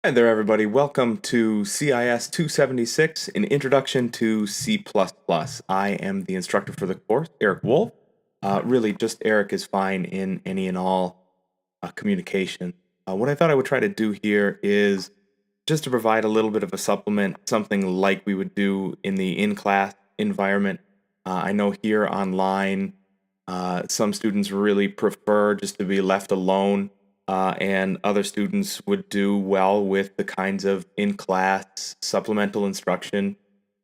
Hi there, everybody. Welcome to CIS276, an introduction to C++. I am the instructor for the course, Eric Wolf. Really, just Eric is fine in any and all communication. What I thought I would try to do here is just to provide a little bit of a supplement, something like we would do in the in-class environment. I know here online, some students really prefer just to be left alone, and other students would do well with the kinds of in-class supplemental instruction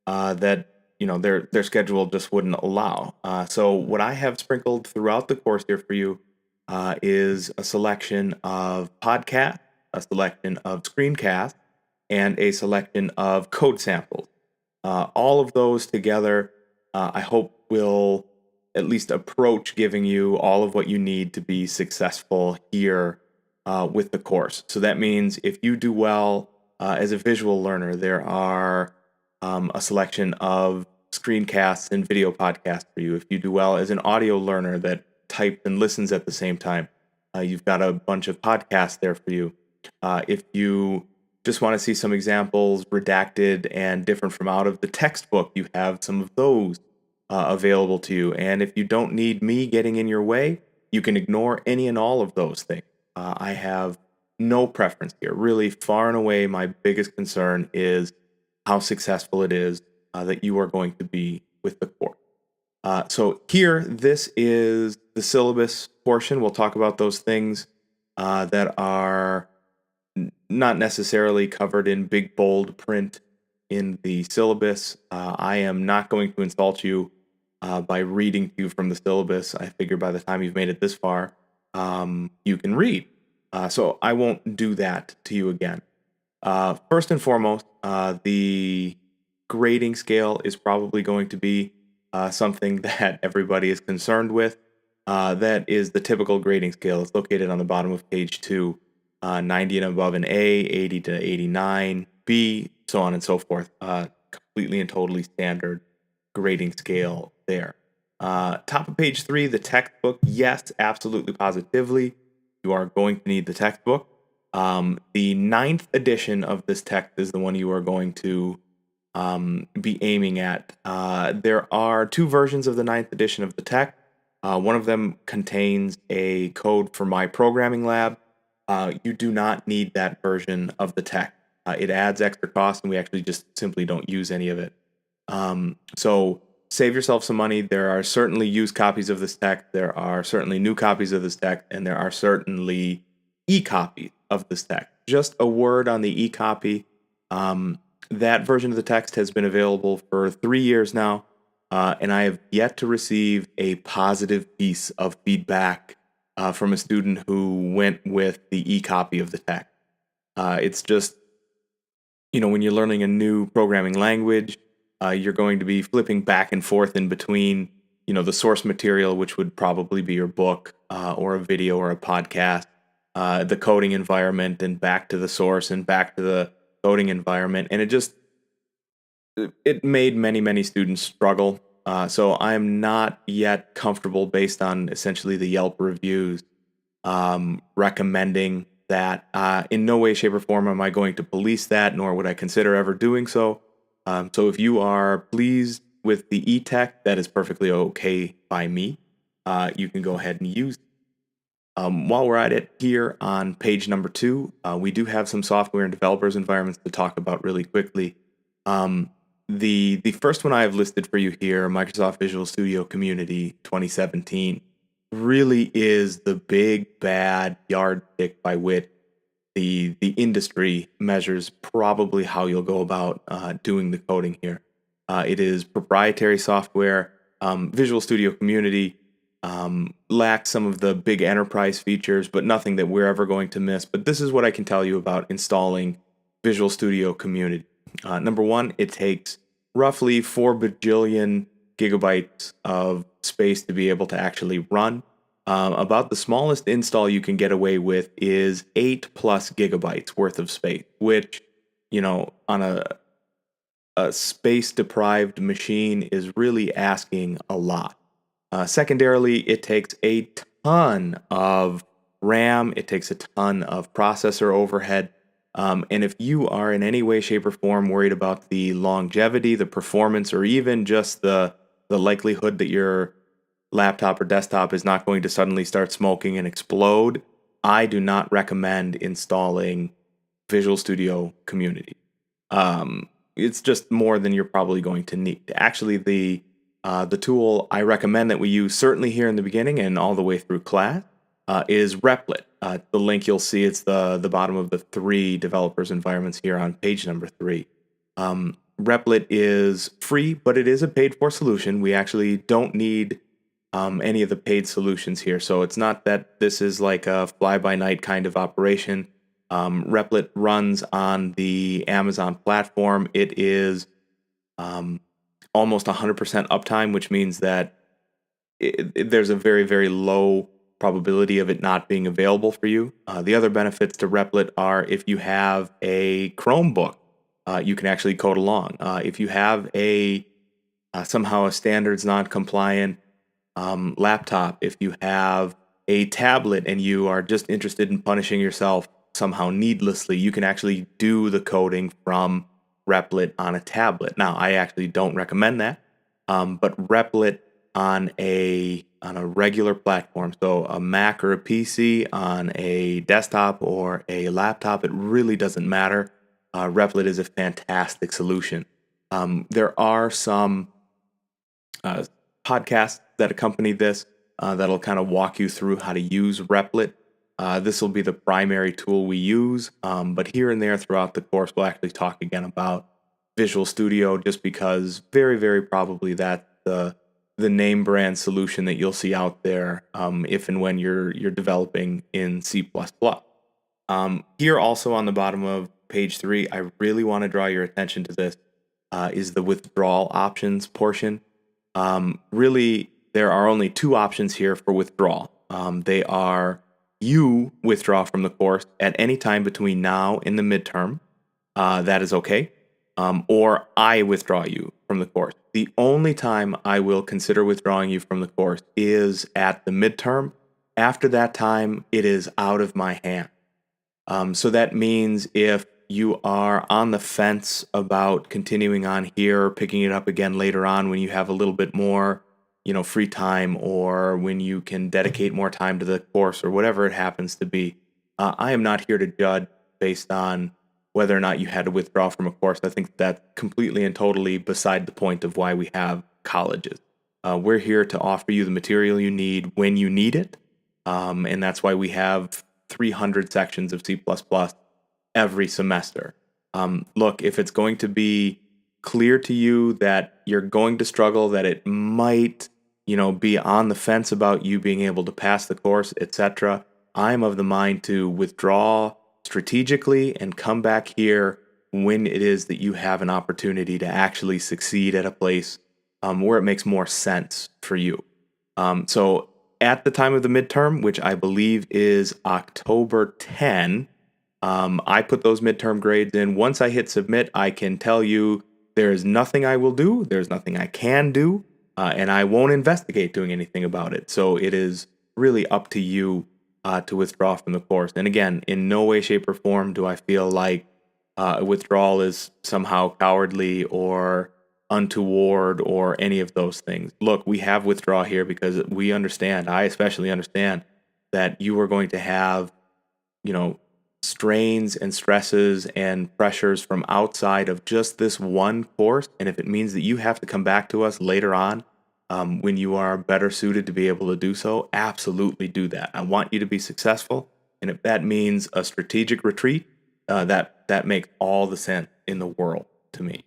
that their schedule just wouldn't allow. So what I have sprinkled throughout the course here for you is a selection of podcasts, a selection of screencasts, and a selection of code samples. All of those together, I hope will at least approach giving you all of what you need to be successful here with the course. So that means if you do well as a visual learner, there are a selection of screencasts and video podcasts for you. If you do well as an audio learner that types and listens at the same time, you've got a bunch of podcasts there for you. If you just want to see some examples redacted and different from out of the textbook, you have some of those available to you. And if you don't need me getting in your way, you can ignore any and all of those things. I have no preference here. Really, far and away, my biggest concern is how successful it is that you are going to be with the course. So here, this is the syllabus portion. We'll talk about those things that are not necessarily covered in big, bold print in the syllabus. I am not going to insult you by reading to you from the syllabus. I figure by the time you've made it this far, you can read. So I won't do that to you again. First and foremost, the grading scale is probably going to be something that everybody is concerned with. That is the typical grading scale. It's located on the bottom of page 2. 90 and above an A, 80 to 89, B, so on and so forth. Completely and totally standard grading scale there. Top of page 3, the textbook. Yes, absolutely positively. You are going to need the textbook. The 9th edition of this text is the one you are going to be aiming at. There are 2 versions of the 9th edition of the text. One of them contains a code for my programming lab. You do not need that version of the text. It adds extra cost, and we actually just simply don't use any of it. So save yourself some money. There are certainly used copies of this text. There are certainly new copies of this text, and there are certainly e-copies of this text. Just a word on the e-copy. That version of the text has been available for 3 years now, and I have yet to receive a positive piece of feedback from a student who went with the e-copy of the text. It's just, when you're learning a new programming language, you're going to be flipping back and forth in between, the source material, which would probably be your book or a video or a podcast, the coding environment, and back to the source and back to the coding environment. And it made many, many students struggle. So I'm not yet comfortable, based on essentially the Yelp reviews, recommending that. In no way, shape, or form am I going to police that, nor would I consider ever doing so. So if you are pleased with the e-tech, that is perfectly okay by me. You can go ahead and use it. While we're at it, here on page number 2, we do have some software and developers environments to talk about really quickly. The first one I have listed for you here, Microsoft Visual Studio Community 2017, really is the big bad yardstick by which the industry measures probably how you'll go about doing the coding here. It is proprietary software. Visual Studio Community lacks some of the big enterprise features, but nothing that we're ever going to miss. But this is what I can tell you about installing Visual Studio Community. Number 1, it takes roughly 4 bajillion gigabytes of space to be able to actually run. About the smallest install you can get away with is 8+ gigabytes worth of space, which, on a space-deprived machine is really asking a lot. Secondarily, it takes a ton of RAM. It takes a ton of processor overhead. And if you are in any way, shape, or form worried about the longevity, the performance, or even just the likelihood that your laptop or desktop is not going to suddenly start smoking and explode, I do not recommend installing Visual Studio Community. It's just more than you're probably going to need. Actually, the tool I recommend that we use, certainly here in the beginning and all the way through class, is Replit. The link you'll see, it's the bottom of the 3 developers environments here on page number 3. Replit is free, but it is a paid-for solution. We actually don't need any of the paid solutions here. So it's not that this is like a fly-by-night kind of operation. Replit runs on the Amazon platform. It is almost 100% uptime, which means that there's a very, very low probability of it not being available for you. The other benefits to Replit are if you have a Chromebook, you can actually code along. If you have somehow a standards non-compliant laptop, if you have a tablet and you are just interested in punishing yourself somehow needlessly, you can actually do the coding from Replit on a tablet. Now, I actually don't recommend that, but Replit on a regular platform, so a Mac or a PC, on a desktop or a laptop, it really doesn't matter. Replit is a fantastic solution. There are some podcasts that accompany this that'll kind of walk you through how to use Replit. This will be the primary tool we use, but here and there throughout the course, we'll actually talk again about Visual Studio, just because very, very probably that's the name brand solution that you'll see out there if and when you're developing in C++. Here also on the bottom of page 3, I really want to draw your attention to this, is the withdrawal options portion. Really, there are only 2 options here for withdrawal. They are you withdraw from the course at any time between now and the midterm. That is okay. Or I withdraw you from the course. The only time I will consider withdrawing you from the course is at the midterm. After that time, it is out of my hand. So that means if you are on the fence about continuing on here, picking it up again later on when you have a little bit more, free time, or when you can dedicate more time to the course, or whatever it happens to be, I am not here to judge based on whether or not you had to withdraw from a course. I think that's completely and totally beside the point of why we have colleges. We're here to offer you the material you need when you need it, and that's why we have 300 sections of C++ every semester. Look, if it's going to be clear to you that you're going to struggle, that it might, be on the fence about you being able to pass the course, etc., I'm of the mind to withdraw strategically and come back here when it is that you have an opportunity to actually succeed at a place where it makes more sense for you. So at the time of the midterm, which I believe is October 10, I put those midterm grades in. Once I hit submit, I can tell you there is nothing I will do, there's nothing I can do, and I won't investigate doing anything about it. So it is really up to you to withdraw from the course. And again, in no way, shape, or form do I feel like a withdrawal is somehow cowardly or untoward or any of those things. Look, we have withdraw here because we understand, I especially understand, that you are going to have, strains and stresses and pressures from outside of just this one course. And if it means that you have to come back to us later on when you are better suited to be able to do so, absolutely do that. I want you to be successful. And if that means a strategic retreat, that makes all the sense in the world to me.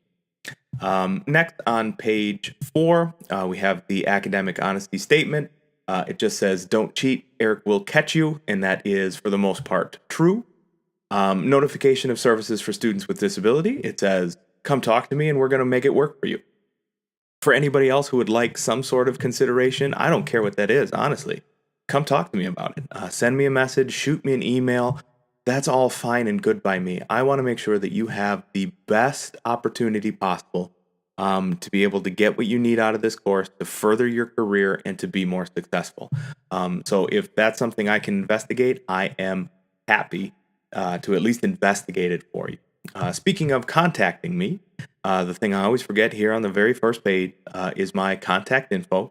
Next, on page 4, we have the academic honesty statement. It just says, "Don't cheat, Eric will catch you," and that is, for the most part, true. Notification of services for students with disability. It says, "Come talk to me and we're going to make it work for you." For anybody else who would like some sort of consideration, I don't care what that is, honestly. Come talk to me about it. Send me a message, shoot me an email. That's all fine and good by me. I want to make sure that you have the best opportunity possible to be able to get what you need out of this course, to further your career, and to be more successful. So if that's something I can investigate, I am happy to at least investigate it for you. Speaking of contacting me, the thing I always forget here on the very first page is my contact info.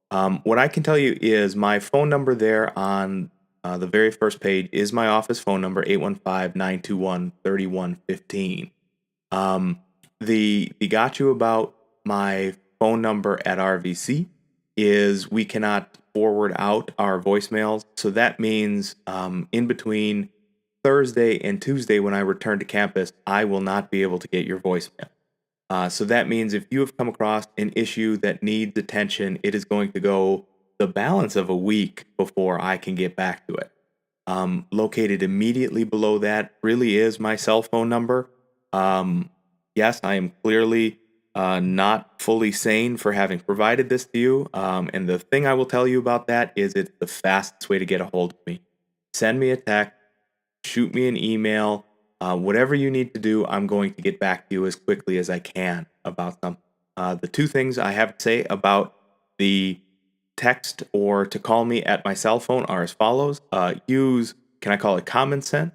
What I can tell you is my phone number there on the very first page is my office phone number, 815-921-3115. The got you about my phone number at RVC is we cannot forward out our voicemails. So that means in between Thursday and Tuesday when I return to campus, I will not be able to get your voicemail. So that means if you have come across an issue that needs attention, it is going to go the balance of a week before I can get back to it. Located immediately below that really is my cell phone number. Yes, I am clearly not fully sane for having provided this to you. And the thing I will tell you about that is it's the fastest way to get a hold of me. Send me a text, shoot me an email. Whatever you need to do, I'm going to get back to you as quickly as I can about something. The two things I have to say about the text or to call me at my cell phone are as follows. Use, can I call it common sense?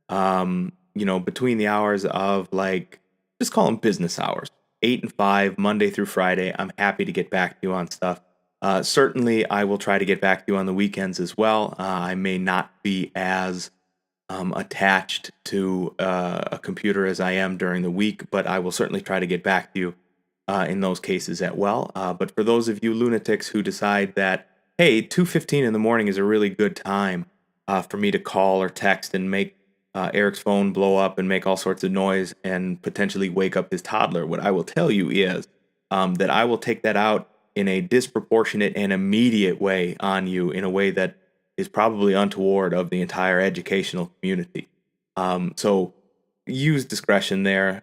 Between the hours of just call them business hours, 8 and 5, Monday through Friday. I'm happy to get back to you on stuff. Certainly, I will try to get back to you on the weekends as well. I may not be as attached to a computer as I am during the week, but I will certainly try to get back to you in those cases as well. But for those of you lunatics who decide that, hey, 2:15 in the morning is a really good time for me to call or text and make Eric's phone blow up and make all sorts of noise and potentially wake up his toddler, what I will tell you is that I will take that out in a disproportionate and immediate way on you in a way that is probably untoward of the entire educational community. So use discretion there.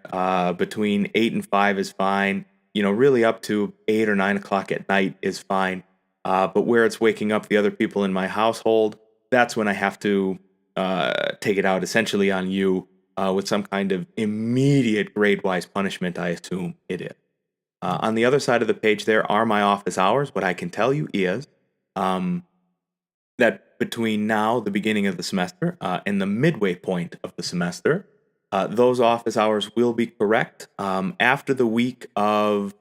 Between 8 and 5 is fine. Really up to 8 or 9 o'clock at night is fine. But where it's waking up the other people in my household, that's when I have to take it out essentially on you with some kind of immediate grade-wise punishment, I assume it is. On the other side of the page there are my office hours. What I can tell you is that between now, the beginning of the semester, and the midway point of the semester, those office hours will be correct. After the week of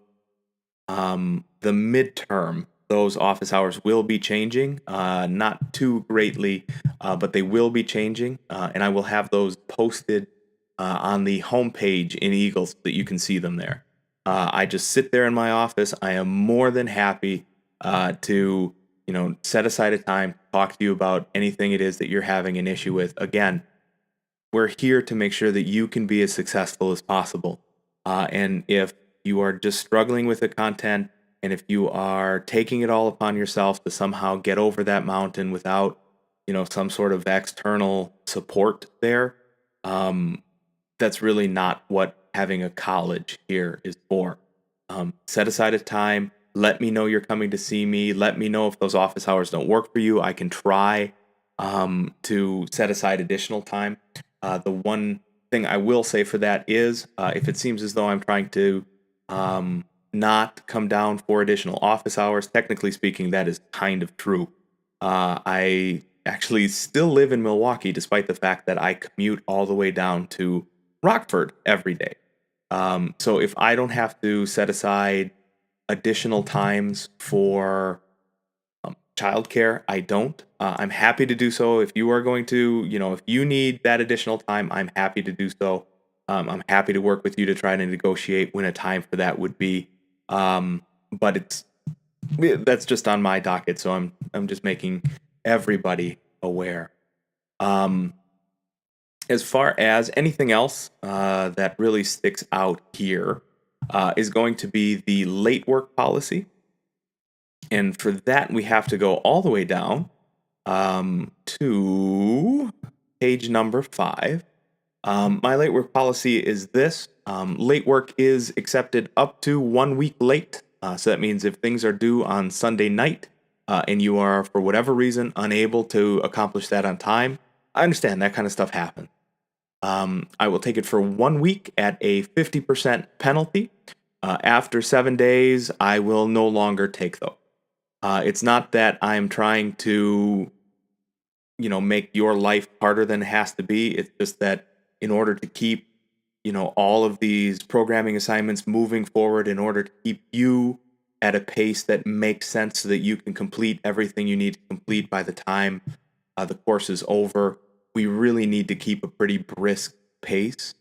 the midterm, those office hours will be changing, not too greatly, but they will be changing, and I will have those posted on the homepage in Eagle so that you can see them there. I just sit there in my office. I am more than happy to set aside a time to talk to you about anything it is that you're having an issue with. Again, we're here to make sure that you can be as successful as possible. And if you are just struggling with the content, and if you are taking it all upon yourself to somehow get over that mountain without, some sort of external support there, that's really not what having a college here is for. Set aside a time. Let me know you're coming to see me. Let me know if those office hours don't work for you. I can try to set aside additional time. The one thing I will say for that is if it seems as though I'm trying to not come down for additional office hours, technically speaking, that is kind of true. I actually still live in Milwaukee, despite the fact that I commute all the way down to Rockford every day. So if I don't have to set aside additional times for childcare, I don't. I'm happy to do so. If you are going to, if you need that additional time, I'm happy to do so. I'm happy to work with you to try to negotiate when a time for that would be. But that's just on my docket, so I'm just making everybody aware. As far as anything else that really sticks out here is going to be the late work policy. And for that, we have to go all the way down to page number 5. My late work policy is this. Late work is accepted up to 1 week late. So that means if things are due on Sunday night and you are, for whatever reason, unable to accomplish that on time, I understand that kind of stuff happens. I will take it for 1 week at a 50% penalty. After 7 days, I will no longer take those. It's not that I'm trying to make your life harder than it has to be. It's just that in order to keep, all of these programming assignments moving forward, in order to keep you at a pace that makes sense so that you can complete everything you need to complete by the time the course is over, we really need to keep a pretty brisk pace.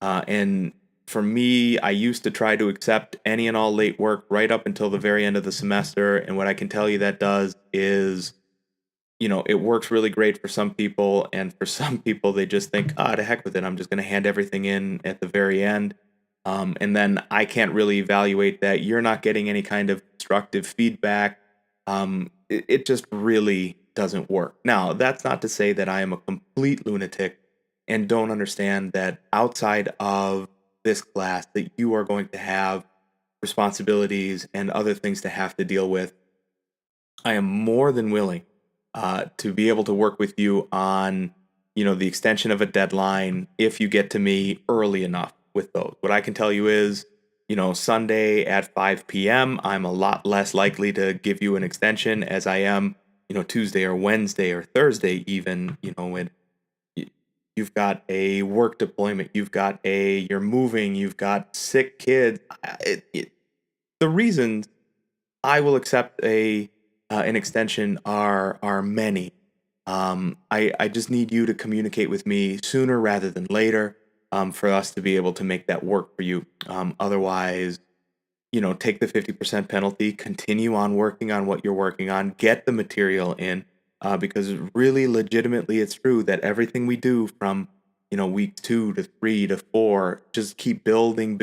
And for me, I used to try to accept any and all late work right up until the very end of the semester. And what I can tell you that does is, it works really great for some people. And for some people, they just think, to heck with it. I'm just going to hand everything in at the very end. And then I can't really evaluate that. You're not getting any kind of constructive feedback. It just really doesn't work. Now, that's not to say that I am a complete lunatic and don't understand that outside of this class that you are going to have responsibilities and other things to have to deal with. I am more than willing to be able to work with you on, the extension of a deadline if you get to me early enough with those. What I can tell you is, Sunday at 5 p.m., I'm a lot less likely to give you an extension as I am, Tuesday or Wednesday or Thursday even, when you've got a work deployment, you're moving, you've got sick kids. The reasons I will accept an extension are many. I just need you to communicate with me sooner rather than later for us to be able to make that work for you. Otherwise, take the 50% penalty, continue on working on what you're working on, get the material in, because really legitimately it's true that everything we do from, week 2 to 3 to 4, just keep building,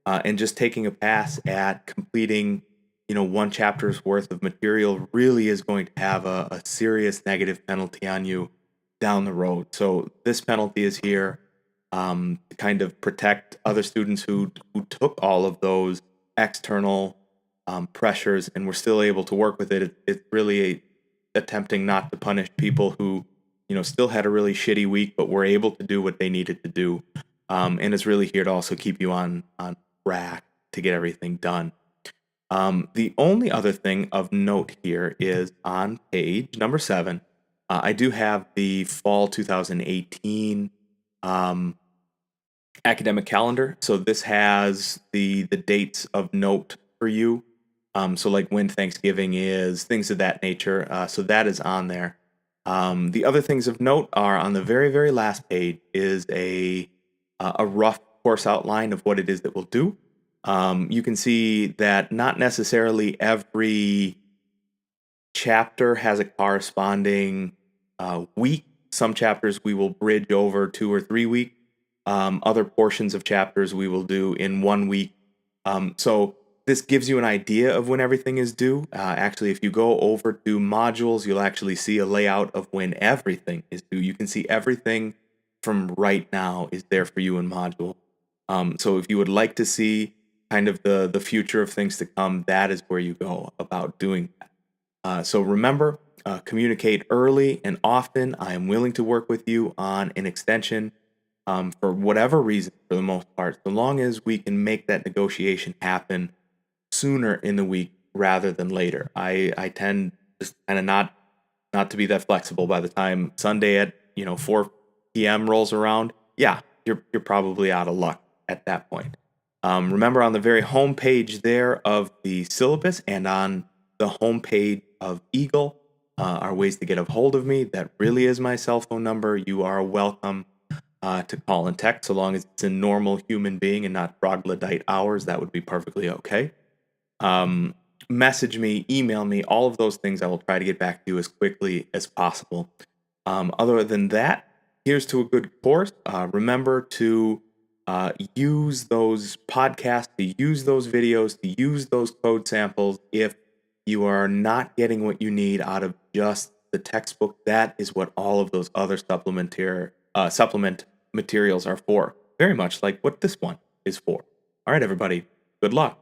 and just taking a pass at completing, one chapter's worth of material really is going to have a serious negative penalty on you down the road. So this penalty is here to kind of protect other students who took all of those external pressures and were still able to work with it. It's really attempting not to punish people who, still had a really shitty week, but were able to do what they needed to do. And it's really here to also keep you on track to get everything done. The only other thing of note here is on page number 7, I do have the fall 2018 academic calendar. So this has the dates of note for you. So like when Thanksgiving is, things of that nature. So that is on there. The other things of note are on the very, very last page is a rough course outline of what it is that we'll do. You can see that not necessarily every chapter has a corresponding week. Some chapters we will bridge over 2 or 3 weeks. Other portions of chapters we will do in 1 week. So this gives you an idea of when everything is due. Actually, if you go over to modules, you'll actually see a layout of when everything is due. You can see everything from right now is there for you in module. So if you would like to see kind of the future of things to come, that is where you go about doing that. So remember, communicate early and often. I am willing to work with you on an extension for whatever reason, for the most part, so long as we can make that negotiation happen sooner in the week rather than later. I tend just kind of not to be that flexible. By the time Sunday at 4 p.m. rolls around, yeah, you're probably out of luck at that point. Remember, on the very home page there of the syllabus and on the home page of Eagle are ways to get a hold of me. That really is my cell phone number. You are welcome to call and text, so long as it's a normal human being and not troglodyte hours. That would be perfectly okay. Message me, email me, all of those things. I will try to get back to you as quickly as possible. Other than that, here's to a good course. Remember to use those podcasts, to use those videos, to use those code samples. If you are not getting what you need out of just the textbook, that is what all of those other supplement materials are for. Very much like what this one is for. All right, everybody, good luck.